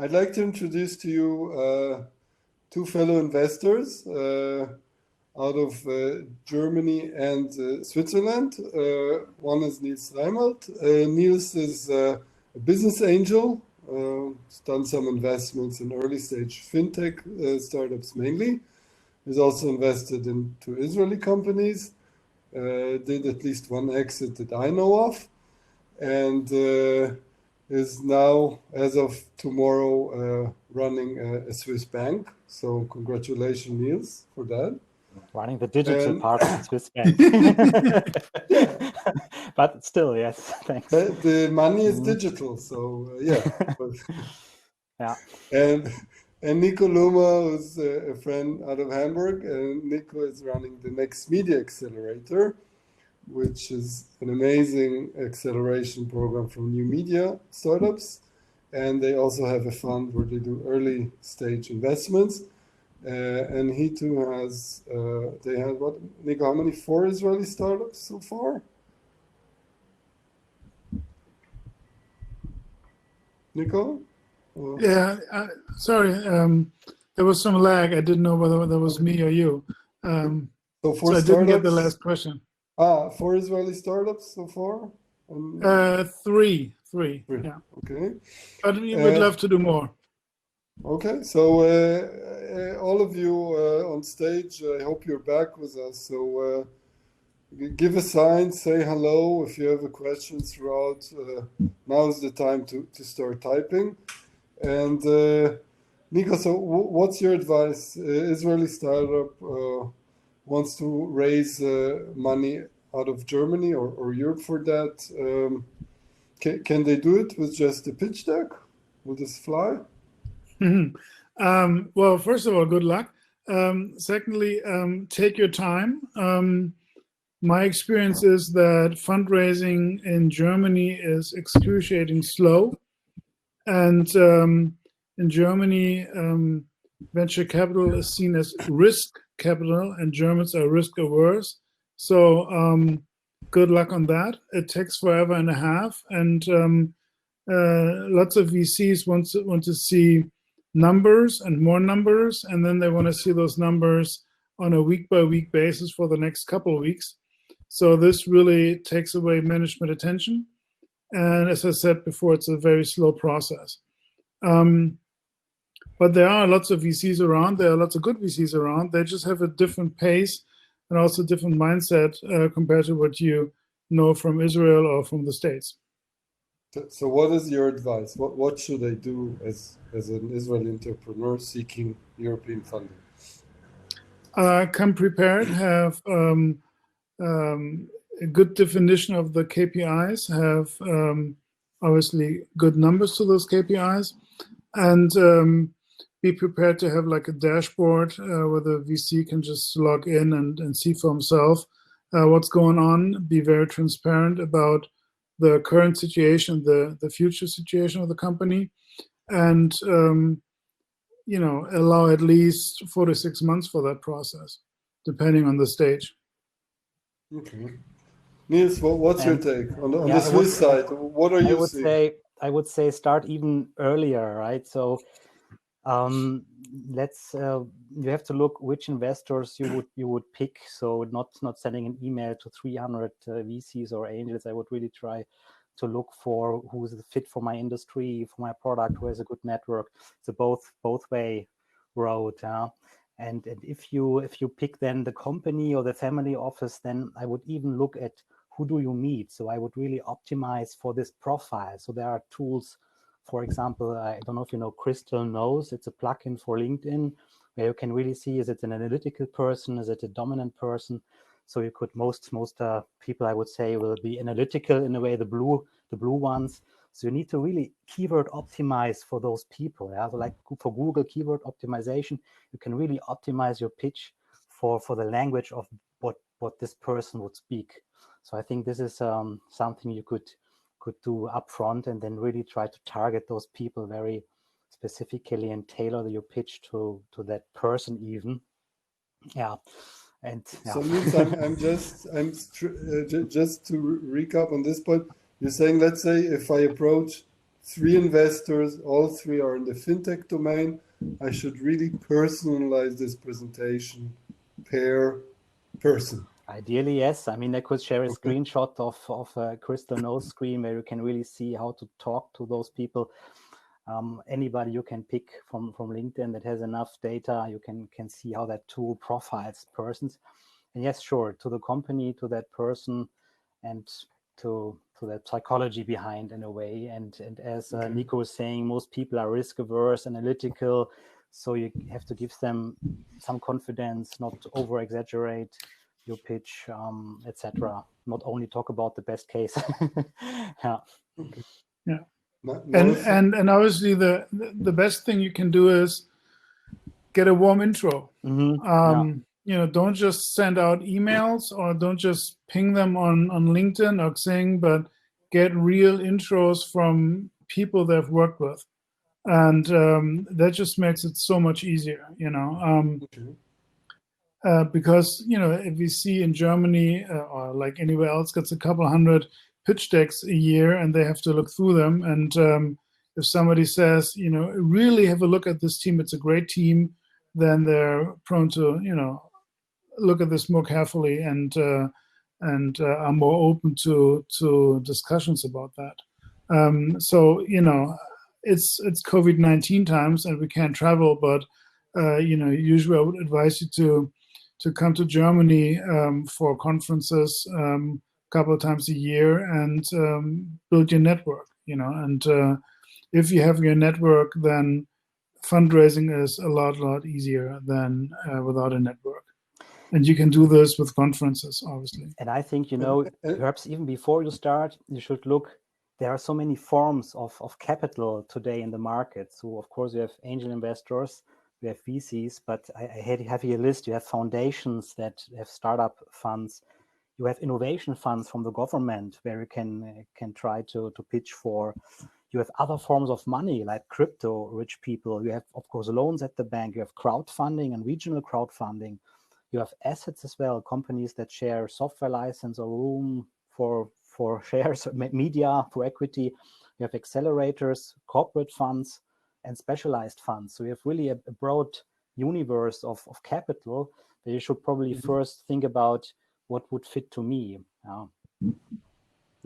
I'd like to introduce to you two fellow investors out of Germany and Switzerland. One is Niels Reimert. Niels is a business angel. He's done some investments in early stage fintech startups mainly. He's also invested into Israeli companies. Did at least one exit that I know of, and is now, as of tomorrow, running a Swiss bank. So congratulations, Niels, for that. Running the digital part of the Swiss bank. But still, yes, thanks. The money is digital, so yeah. Yeah. And Nico Luma, who's a friend out of Hamburg, and Nico is running the Next Media Accelerator, which is an amazing acceleration program for new media startups. And they also have a fund where they do early stage investments. And he too has, they had what, Nico, how many? 4 Israeli startups so far? Nico? Yeah, sorry, there was some lag. I didn't know whether that was me or you. So I didn't get the last question. 4 Israeli startups so far? Three. Yeah. Okay. But we would love to do more. Okay, so all of you on stage, I hope you're back with us. So give a sign, say hello if you have a question throughout. Now's the time to start typing. And Nico, so what's your advice? Israeli startup wants to raise money out of Germany or Europe for that. Can they do it with just a pitch deck? Will this fly? Well, first of all, good luck. Secondly, take your time. My experience is that fundraising in Germany is excruciating slow. And in Germany, venture capital is seen as risk capital, and Germans are risk averse. So good luck on that. It takes forever and a half, and lots of VCs want to see numbers and more numbers, and then they want to see those numbers on a week-by-week basis for the next couple of weeks. So this really takes away management attention. And as I said before, it's a very slow process. But there are lots of VCs around. There are lots of good VCs around. They just have a different pace and also different mindset compared to what you know from Israel or from the States. So what is your advice? What should I do as an Israeli entrepreneur seeking European funding? Come prepared, have a good definition of the KPIs, have obviously good numbers to those KPIs, and be prepared to have like a dashboard where the VC can just log in and see for himself what's going on, be very transparent about the current situation, the future situation of the company, and allow at least 4 to 6 months for that process, depending on the stage. Okay. Niels, what's your take on the Swiss side? What are you seeing? I would say start even earlier, right? So you have to look which investors you would pick. So not sending an email to 300 VCs or angels. I would really try to look for who's the fit for my industry, for my product, who has a good network. It's a both way road. And if you pick then the company or the family office, then I would even look at who do you meet. So I would really optimize for this profile. So there are tools, for example, I don't know if you know Crystal Knows. It's a plugin for LinkedIn where you can really see, is it an analytical person? Is it a dominant person? So you could, most people I would say will be analytical in a way, the blue ones. So you need to really keyword optimize for those people. Yeah? So like for Google keyword optimization, you can really optimize your pitch for the language of what this person would speak. So I think this is something you could do upfront, and then really try to target those people very specifically and tailor your pitch to that person even. Yeah. And yeah. So means I'm just to recap on this point. You're saying, let's say if I approach 3 investors, all 3 are in the fintech domain. I should really personalize this presentation per person. Ideally, yes. I mean, I could share a screenshot of a crystal nose screen where you can really see how to talk to those people. Anybody you can pick from LinkedIn that has enough data, you can see how that tool profiles persons. And yes, sure, to the company, to that person, and to that psychology behind in a way. And as Nico was saying, most people are risk averse, analytical, so you have to give them some confidence, not over exaggerate your pitch, etc. Not only talk about the best case. Yeah. Okay. Yeah. And obviously the best thing you can do is get a warm intro. You know, don't just send out emails or don't just ping them on LinkedIn or Xing, but get real intros from people they've worked with. And that just makes it so much easier, you know. Because, you know, if you see in Germany or like anywhere else gets a couple hundred pitch decks a year and they have to look through them. And if somebody says, you know, really have a look at this team, it's a great team, then they're prone to, you know, look at this more carefully and are more open to discussions about that. So, you know, it's COVID-19 times and we can't travel, but, you know, usually I would advise you to come to Germany for conferences a couple of times a year and build your network, you know. And if you have your network, then fundraising is a lot easier than without a network. And you can do this with conferences, obviously. And I think, you know, perhaps even before you start, you should look, there are so many forms of capital today in the market. So of course you have angel investors, you have VCs, but I have here a list. You have foundations that have startup funds. You have innovation funds from the government where you can try to pitch for. You have other forms of money like crypto rich people. You have, of course, loans at the bank. You have crowdfunding and regional crowdfunding. You have assets as well, companies that share software license or room for shares, media, for equity. You have accelerators, corporate funds, and specialized funds. So you have really a broad universe of capital that you should probably first think about what would fit to me.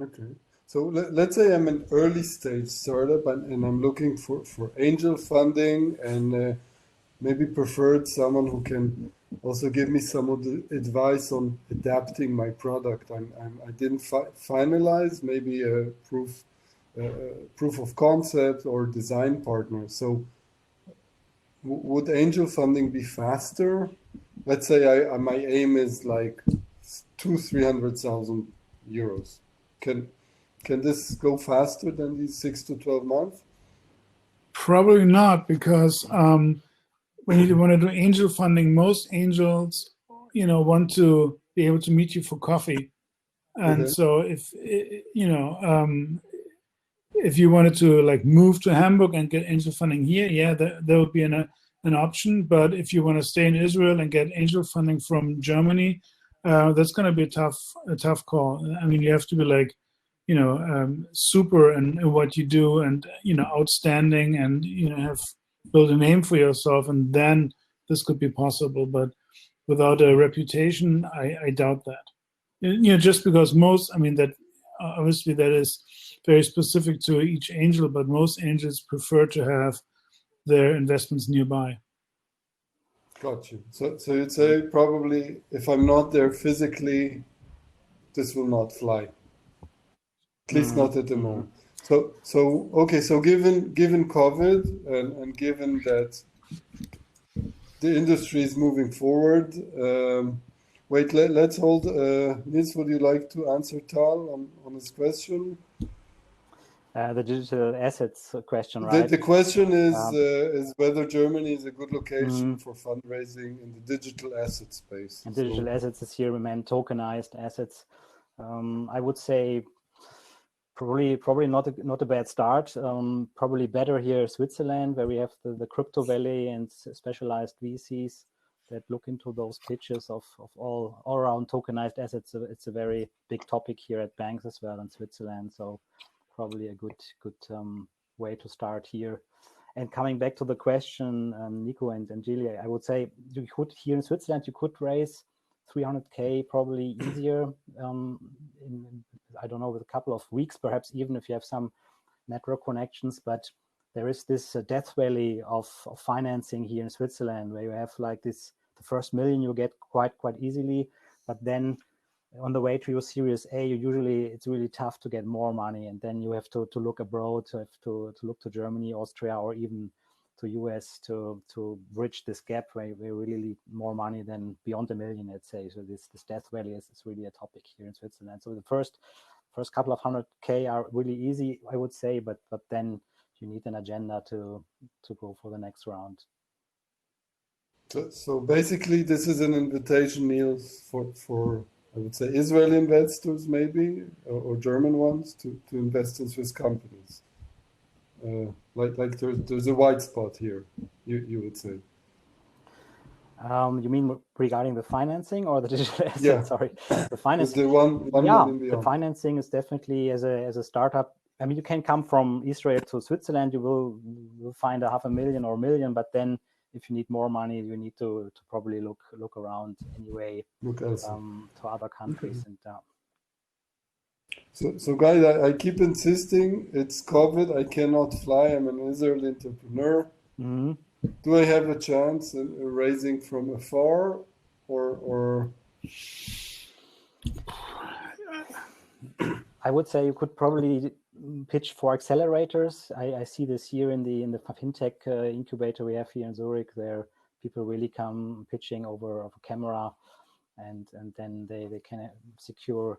Okay. So let's say I'm an early stage startup and I'm looking for angel funding and maybe preferred someone who can also give me some of the advice on adapting my product. I didn't finalize maybe a proof of concept or design partner. So would angel funding be faster? Let's say my aim is like 200,000-300,000 euros. Can this go faster than these 6 to 12 months? Probably not, because when you want to do angel funding, most angels, you know, want to be able to meet you for coffee. And so if, you know, if you wanted to like move to Hamburg and get angel funding here, yeah, that would be an option. But if you want to stay in Israel and get angel funding from Germany, that's going to be a tough call. I mean, you have to be like, you know, super in what you do and, you know, outstanding and, you know, have built a name for yourself, and then this could be possible. But without a reputation, I doubt that. You know, just because most, I mean, that obviously that is very specific to each angel, but most angels prefer to have their investments nearby. Got you. So you'd say probably if I'm not there physically, this will not fly. At least not at the moment. So okay. So given COVID and given that the industry is moving forward, wait. Let's hold. Nils, would you like to answer Tal on his question? The digital assets question, right? The question is whether Germany is a good location for fundraising in the digital asset space. And digital assets is here, we meant tokenized assets. I would say probably not a bad start. Probably better here, Switzerland, where we have the crypto valley and specialized VCs that look into those pitches of all around tokenized assets. It's a very big topic here at banks as well in Switzerland. So probably a good way to start here. And coming back to the question, Nico and Julia, I would say you could, here in Switzerland, you could raise 300K probably easier in, I don't know, with a couple of weeks, perhaps even if you have some network connections. But there is this death valley of financing here in Switzerland, where you have like this, the first million you get quite easily, but then on the way to your Series A, it's really tough to get more money, and then you have to look abroad, to look to Germany, Austria, or even to US to bridge this gap where you really need more money than beyond a million, let's say. So this death valley is really a topic here in Switzerland. So the first couple of 100K are really easy, I would say, but then you need an agenda to go for the next round. So basically, this is an invitation, Niels, for I would say Israeli investors maybe, or German ones, to invest in Swiss companies. Like there's a white spot here, you would say. You mean regarding the financing or the digital asset? Yeah. Sorry, the financing. The one yeah, million beyond. The financing is definitely as a startup. I mean, you can come from Israel to Switzerland. You will find 500,000 or 1 million, but then if you need more money, you need to probably look around anyway. To other countries. Mm-hmm. And so guys, I keep insisting, it's COVID. I cannot fly. I'm an Israeli entrepreneur. Mm-hmm. Do I have a chance in raising from afar, or? I would say you could probably pitch for accelerators. I see this here in the fintech incubator we have here in Zurich. There, people really come pitching over camera, and then they can secure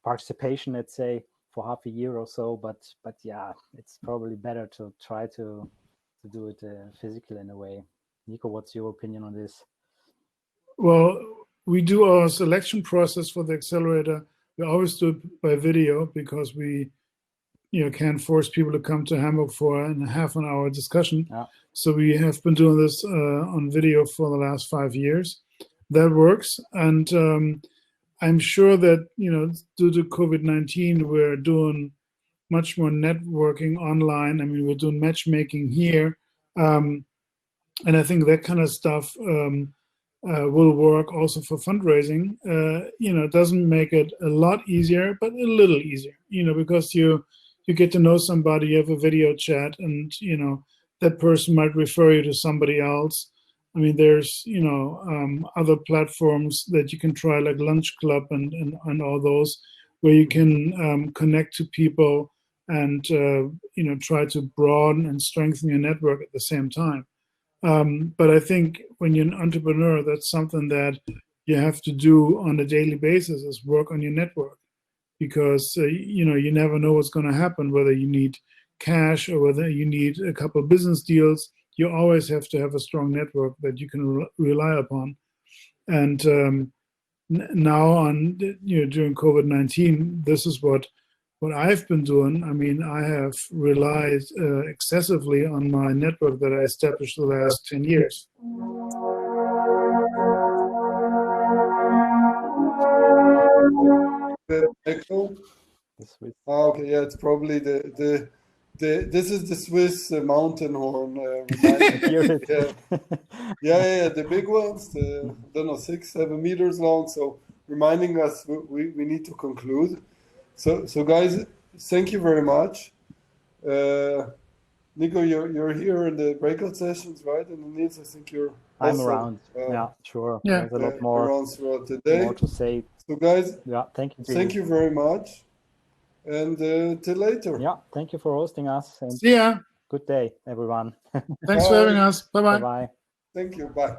participation, let's say, for half a year or so. But yeah, it's probably better to try to do it physical in a way. Nico, what's your opinion on this? Well, we do our selection process for the accelerator. We always do it by video because we can't force people to come to Hamburg for a half an hour discussion. Yeah. So we have been doing this on video for the last 5 years. That works. And I'm sure that, due to COVID-19, we're doing much more networking online. I mean, we're doing matchmaking here. And I think that kind of stuff will work also for fundraising. It doesn't make it a lot easier, but a little easier, because you get to know somebody, you have a video chat, and, that person might refer you to somebody else. I mean, there's, other platforms that you can try, like Lunch Club and all those, where you can connect to people and, try to broaden and strengthen your network at the same time. But I think when you're an entrepreneur, that's something that you have to do on a daily basis, is work on your network, because, you never know what's going to happen, whether you need cash or whether you need a couple of business deals. You always have to have a strong network that you can rely upon. And now during COVID-19, this is what I've been doing. I mean, I have relied excessively on my network that I established the last 10 years. The echo? Okay, yeah, it's probably this is the Swiss mountain horn. Yeah, the big ones, I don't know, 6-7 meters long. So reminding us we need to conclude. So guys, thank you very much. Nico, you're here in the breakout sessions, right? And Niels, I think I'm around. Yeah, sure. Yeah. There's a lot more around throughout the day. More to say. So guys, yeah, thank you. Thank you very much. And till later. Yeah, thank you for hosting us. And see ya. Good day, everyone. Thanks for having us. Bye-bye. Bye-bye. Thank you. Bye.